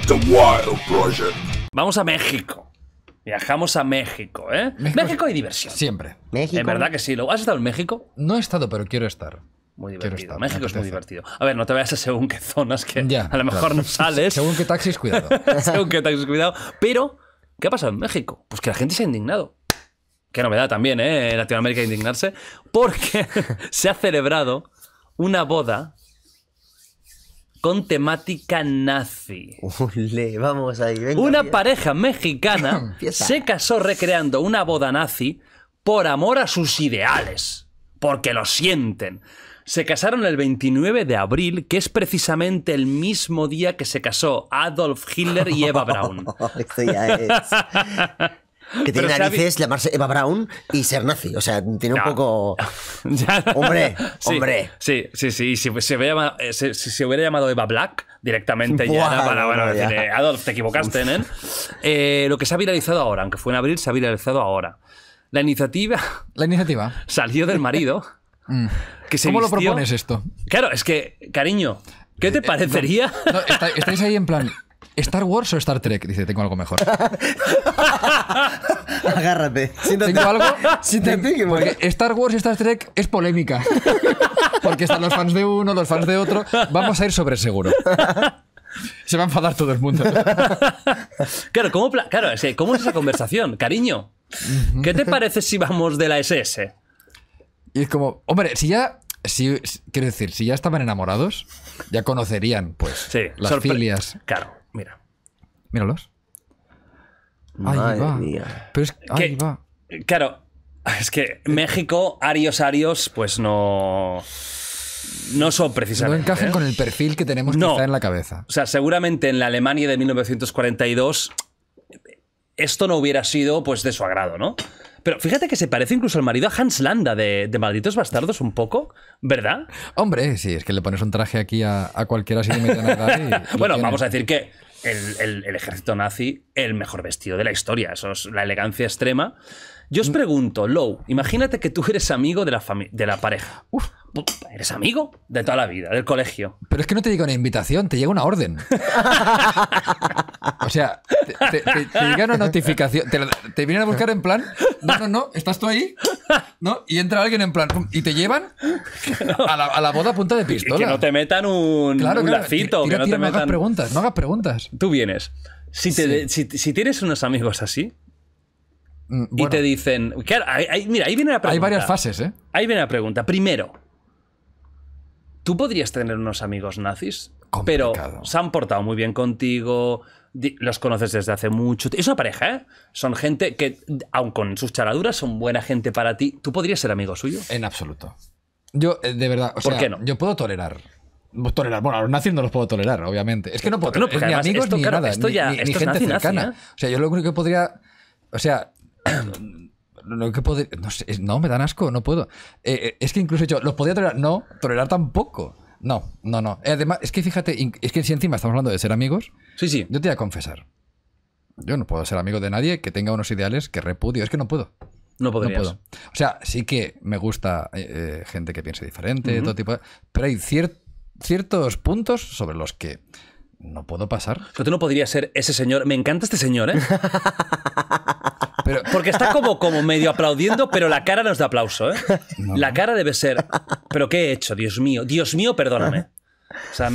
The Wild Project. Vamos a México. Viajamos a México, ¿eh? México hay diversión. Siempre. México. En verdad que sí. ¿Has estado en México? No he estado, pero quiero estar. Muy Quiero divertido. estar, México me es muy apetece. divertido. A ver, no te vayas a según qué zonas que Ya, a lo mejor claro. no sales. Según qué taxis, cuidado. Según qué taxis, cuidado. Pero, ¿qué ha pasado en México? Pues que la gente se ha indignado. Qué novedad también, ¿eh? En Latinoamérica indignarse. Porque se ha celebrado una boda con temática nazi. Ule, vamos ahí, venga. Una bien. pareja mexicana Empieza. se casó recreando una boda nazi por amor a sus ideales. Porque lo sienten. Se casaron el 29 de abril, que es precisamente el mismo día que se casó Adolf Hitler y Eva Braun. Esto ya es. Que Pero tiene se ha narices llamarse Eva Braun y ser nazi. O sea, tiene un No. poco. Ya. Hombre, Sí, hombre. Sí. Y si se hubiera llamado Eva Black directamente, ya Buah, era para no, decir, ya. Adolf, te equivocaste, ¿eh? Lo que se ha viralizado ahora, aunque fue en abril, se ha viralizado ahora. La iniciativa La iniciativa. salió del marido. Que se ¿Cómo lo vistió- propones esto? Claro, es que, cariño, ¿qué te parecería? No, estáis ahí en plan, ¿Star Wars o Star Trek? Dice, tengo algo mejor. Agárrate. Siéntate. ¿Tengo algo? Siéntate que Porque Star Wars y Star Trek es polémica. Porque están los fans de uno, los fans de otro. Vamos a ir sobre seguro. Se va a enfadar todo el mundo. Claro, ¿cómo es esa conversación? Cariño, ¿qué te parece si vamos de la SS? Y es como, hombre, quiero decir, si ya estaban enamorados, ya conocerían, pues, Sí, las filias. Claro, mira. Míralos. Ahí Madre va. mía. Pero es ahí ¿Qué? va. Claro, es que México, arios, pues no son No precisamente. encajan ¿eh? con el perfil que tenemos No. quizá en la cabeza. O sea, seguramente en la Alemania de 1942 esto no hubiera sido pues de su agrado, ¿no? Pero fíjate que se parece incluso al marido a Hans Landa de Malditos Bastardos un poco, ¿verdad? Hombre, sí, es que le pones un traje aquí a cualquiera sin meter nada y lo Bueno, tienes. vamos a decir que el ejército nazi, el mejor vestido de la historia, eso es la elegancia extrema. Yo os pregunto, Lou, imagínate que tú eres amigo de la pareja. Uf. Eres amigo de toda la vida, del colegio. Pero es que no te llega una invitación, te llega una orden. O sea, te llega una notificación. Te vienen a buscar en plan, no, ¿estás tú ahí? ¿No? Y entra alguien en plan, pum, y te llevan a la boda a punta de pistola. Que no te metan un lacito, tira, que no te no hagas metan... preguntas, no hagas preguntas. Tú vienes. Si tienes unos amigos así y Bueno, te dicen... Claro, mira, ahí viene la pregunta. hay varias fases, ¿eh? Ahí viene la pregunta. Primero, ¿tú podrías tener unos amigos nazis? Complicado. Pero se han portado muy bien contigo, los conoces desde hace mucho tiempo. Es una pareja, ¿eh? Son gente que, aun con sus charaduras, son buena gente para ti. ¿Tú podrías ser amigo suyo? En absoluto. Yo, de verdad, o ¿Por sea, qué no? yo puedo tolerar. Bueno, a los nazis no los puedo tolerar, obviamente. Es que no puedo ¿Por qué no? Porque ni además amigos esto, ni claro, nada, esto ya- ni esto es gente nazi, cercana. ¿eh? O sea, yo lo único que podría... O sea... Lo que podría... No sé, no, me dan asco, no puedo. Es que incluso yo, ¿los podría tolerar? No, tolerar tampoco. No. Además, es que fíjate, es que si encima estamos hablando de ser amigos, Sí. yo te voy a confesar. Yo no puedo ser amigo de nadie que tenga unos ideales que repudio. Es que no puedo. No podrías. No puedo. O sea, sí que me gusta gente que piense diferente, todo tipo de... Pero hay ciertos puntos sobre los que no puedo pasar. Pero tú no podrías ser ese señor. Me encanta este señor, ¿eh? Pero, Porque está como medio aplaudiendo, pero la cara no es de aplauso, ¿eh? La cara debe ser... ¿Pero qué he hecho? Dios mío, perdóname. O sea,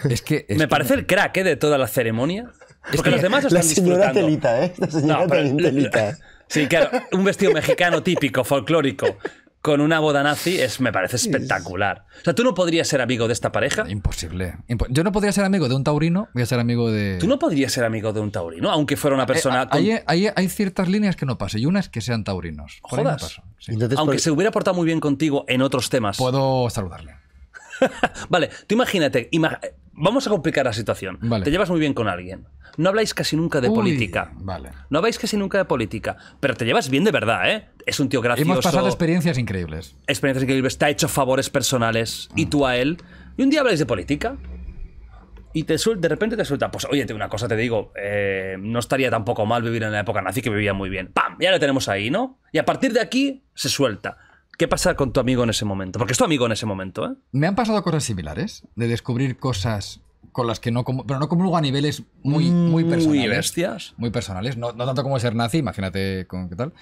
es que... me parece el crack, ¿eh? De toda la ceremonia. Porque los demás lo La están señora disfrutando. Telita, ¿eh? La señora No, pero- Telita. Sí, claro, un vestido mexicano típico, folclórico, con una boda nazi, me parece espectacular. O sea, ¿tú no podrías ser amigo de esta pareja? Imposible. Yo no podría ser amigo de un taurino, voy a ser amigo de... Tú no podrías ser amigo de un taurino, aunque fuera una persona... con- Hay ciertas líneas que no paso y una es que sean taurinos. Por ahí no Jodas. paso, sí. Entonces, Aunque por- se hubiera portado muy bien contigo en otros temas. Puedo saludarle. Vale, tú imagínate, vamos a complicar la situación. Vale. Te llevas muy bien con alguien. No habláis casi nunca de Uy, política. Vale. No habláis casi nunca de política. Pero te llevas bien de verdad, ¿eh? Es un tío gracioso. Hemos pasado experiencias increíbles. Experiencias increíbles. Te ha hecho favores personales. Y tú a él. Y un día habláis de política. Y de repente te suelta. Pues oye, una cosa te digo. No estaría tampoco mal vivir en la época nazi, que vivía muy bien. ¡Pam! Ya lo tenemos ahí, ¿no? Y a partir de aquí se suelta. ¿Qué pasa con tu amigo en ese momento? Porque es tu amigo en ese momento, ¿eh? Me han pasado cosas similares, de descubrir cosas con las que no pero no comulgo a niveles muy personales. Muy bestias. Muy personales. No tanto como ser nazi, imagínate con qué tal.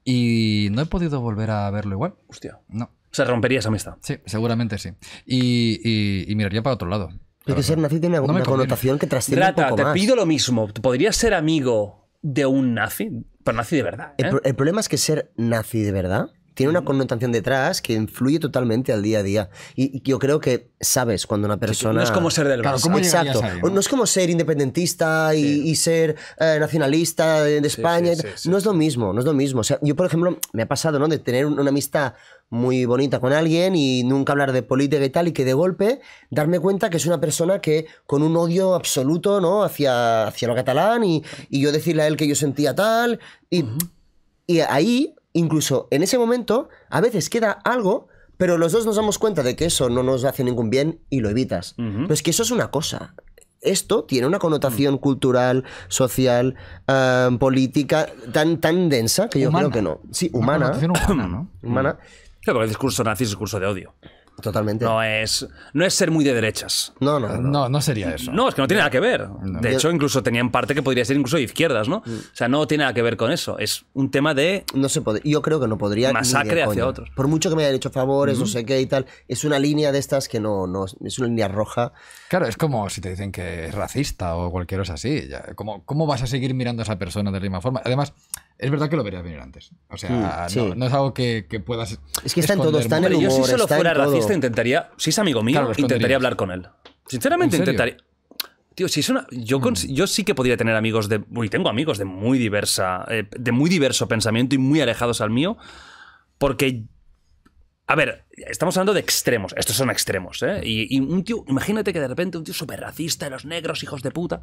Y no he podido volver a verlo igual. Hostia. No. Se rompería esa amistad. Sí, seguramente sí. Y miraría para otro lado. Pero que ser nazi tiene No me una conviene. connotación que trasciende un Rata, poco te más. pido lo mismo. ¿Podrías ser amigo de un nazi? Pero nazi de verdad, ¿eh? El problema es que ser nazi de verdad tiene una connotación detrás que influye totalmente al día a día. Y yo creo que sabes cuando una persona... No es como ser del Claro, Barça. ¿cómo llegarías Exacto. ahí, no? No es como ser independentista y ser nacionalista de España. sí, No es lo mismo, no es lo mismo. O sea, yo, por ejemplo, me ha pasado, ¿no? De tener una amistad muy bonita con alguien y nunca hablar de política y tal, y que de golpe darme cuenta que es una persona que con un odio absoluto, ¿no? hacia lo catalán y yo decirle a él que yo sentía tal. Y ahí, incluso en ese momento, a veces queda algo, pero los dos nos damos cuenta de que eso no nos hace ningún bien y lo evitas. Pero es que eso es una cosa. Esto tiene una connotación cultural, social, política, tan densa que yo Humana. creo que no. Sí, Una humana. connotación humana, ¿no? Humana, Claro, porque el discurso nazi es discurso de odio. totalmente. No es ser muy de derechas. No. No sería eso. No, es que no tiene nada que ver. De hecho, incluso tenían parte que podría ser incluso de izquierdas, ¿no? O sea, no tiene nada que ver con eso. Es un tema de... No se puede. Yo creo que no podría. ni de Masacre hacia coña. otros. Por mucho que me hayan hecho favores, no sé qué y tal, es una línea de estas que no es una línea roja. Claro, es como si te dicen que es racista o cualquier cosa así. Ya, ¿cómo vas a seguir mirando a esa persona de la misma forma? Además, es verdad que lo verías venir antes. O sea, sí. no es algo que puedas. Es que está en todo, esconder está en mucho. el Hombre, yo si humor, solo está fuera en todo. racista intentaría... Si es amigo mío, Claro, lo esconderías. intentaría hablar con él. Sinceramente ¿En serio? intentaría... Tío, si es una... Yo sí que podría tener amigos de... Uy, tengo amigos de muy diverso pensamiento y muy alejados al mío, porque... A ver, estamos hablando de extremos. Estos son extremos, ¿eh? Y un tío... Imagínate que de repente un tío súper racista, los negros, hijos de puta...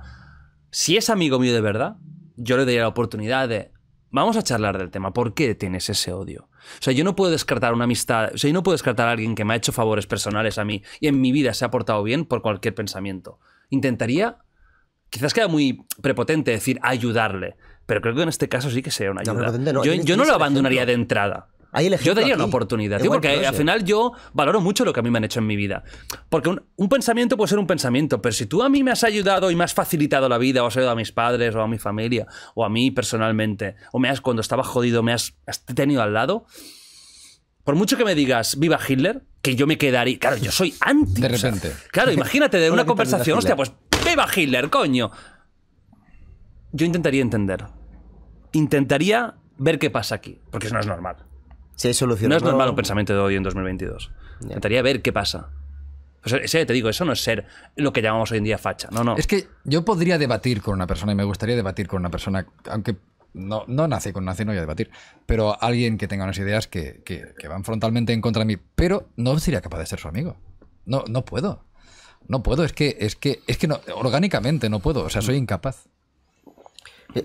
Si es amigo mío de verdad, yo le daría la oportunidad de... Vamos a charlar del tema. ¿Por qué tienes ese odio? O sea, yo no puedo descartar una amistad... O sea, yo no puedo descartar a alguien que me ha hecho favores personales a mí y en mi vida se ha portado bien por cualquier pensamiento. Intentaría... Quizás queda muy prepotente decir ayudarle, pero creo que en este caso sí que sería una ayuda. prepotente no. Yo Tienes no el lo abandonaría ejemplo. de entrada. Hay el Yo ejemplo daría aquí. una oportunidad, tío, Igual porque que al Roger. final yo valoro mucho lo que a mí me han hecho en mi vida. Porque un pensamiento puede ser un pensamiento, pero si tú a mí me has ayudado y me has facilitado la vida, o has ayudado a mis padres, o a mi familia, o a mí personalmente, o cuando estaba jodido me has tenido al lado, por mucho que me digas viva Hitler, que yo me quedaría... Claro, yo soy anti. De o sea, repente. claro, imagínate de Hola, una ¿qué tal? conversación, Viva hostia, pues viva Hitler, coño. Yo intentaría entender. Intentaría ver qué pasa aquí, porque eso no es normal. Si hay soluciones. No es normal un pensamiento de odio en 2022. Intentaría ver qué pasa. Pues ese, te digo, eso no es ser lo que llamamos hoy en día facha. No, no. Es que yo podría debatir con una persona y me gustaría debatir con una persona, aunque no nace con nace, no voy a debatir, pero alguien que tenga unas ideas que van frontalmente en contra de mí, pero no sería capaz de ser su amigo. No puedo. No puedo, es que no, orgánicamente no puedo, o sea, soy incapaz.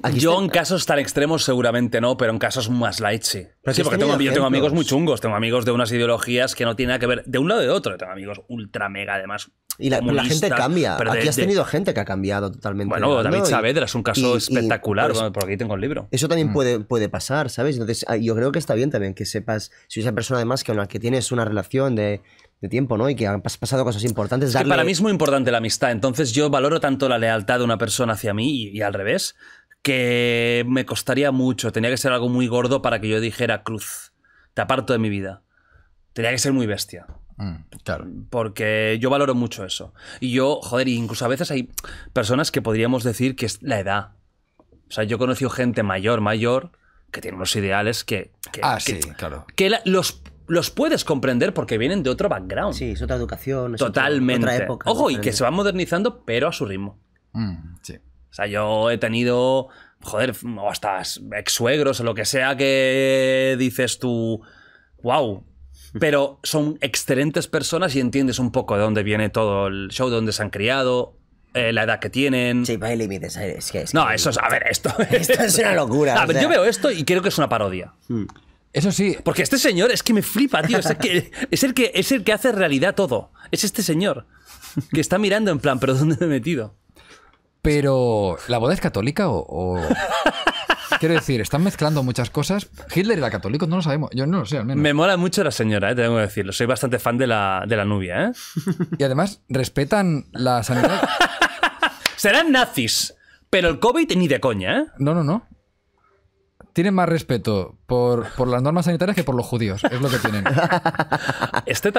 Aquí Yo está- en casos tan extremos seguramente no, pero en casos más light sí. Pero Sí, has porque tenido yo tengo amigos ejemplos. muy chungos, tengo amigos de unas ideologías que no tienen nada que ver de un lado y de otro. Tengo amigos ultra mega, además. Y la gente comunistas, cambia. pero Aquí has tenido gente que ha cambiado totalmente. Bueno, ¿no? David Y- Saavedra es un caso y- espectacular, pues, bueno, por aquí tengo el libro. eso también puede pasar, ¿sabes? Entonces, yo creo que está bien también que sepas, si esa persona además con la que tienes una relación de tiempo, ¿no? Y que han pasado cosas importantes, Es que darle... para mí es muy importante la amistad, entonces yo valoro tanto la lealtad de una persona hacia mí y al revés, que me costaría mucho, tenía que ser algo muy gordo para que yo dijera cruz, te aparto de mi vida. Tenía que ser muy bestia, Claro. porque yo valoro mucho eso. Y yo, joder, incluso a veces hay personas que podríamos decir que es la edad. O sea, yo he conocido gente mayor, que tiene unos ideales que Sí, claro. que los puedes comprender porque vienen de otro background. Sí, es otra educación. Es Totalmente. otra época. Ojo, y diferente. que se van modernizando, pero a su ritmo. Sí. O sea, yo he tenido, joder, o hasta ex-suegros o lo que sea que dices tú, wow. Pero son excelentes personas y entiendes un poco de dónde viene todo el show, de dónde se han criado, la edad que tienen. Sí, pero hay límites. Es No, que- eso es, a ver, esto Esto es una locura. A o ver, sea. yo veo esto y creo que es una parodia. Eso sí, Porque este señor es que me flipa, tío. Es el que hace realidad todo. Es este señor que está mirando en plan, ¿pero dónde me he metido? pero ¿la boda es católica o...? Quiero decir, están mezclando muchas cosas. Hitler era católico, no lo sabemos. Yo no lo sé, al menos. Me mola mucho la señora, tengo que decirlo. Soy bastante fan de la nubia, ¿eh? Y además, respetan la sanidad. Serán nazis, pero el COVID ni de coña, ¿eh? No. Tienen más respeto por las normas sanitarias que por los judíos. Es lo que tienen. Este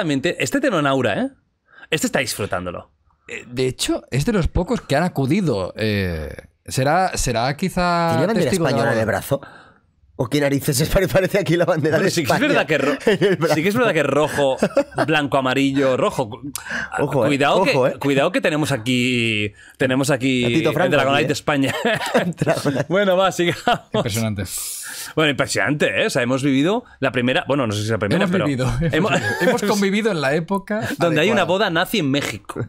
tiene un aura, ¿eh? Este está disfrutándolo. De hecho, es de los pocos que han acudido. Será quizá. ¿Tiene bandera testigo de la española en boda. el brazo? ¿O qué narices parece aquí la bandera Bueno, de sí que es España? verdad que en el brazo? sí que es verdad que es rojo, blanco, amarillo, rojo. Ojo, Cuidado que tenemos aquí A Tito Franco el Dragonite aquí, de España. Bueno, va, sigamos. Impresionante. Bueno, impresionante, ¿eh? O sea, hemos vivido la primera, bueno, no sé si es la primera, Hemos pero vivido. Hemos convivido en la época donde hay una adecuada. boda nazi en México.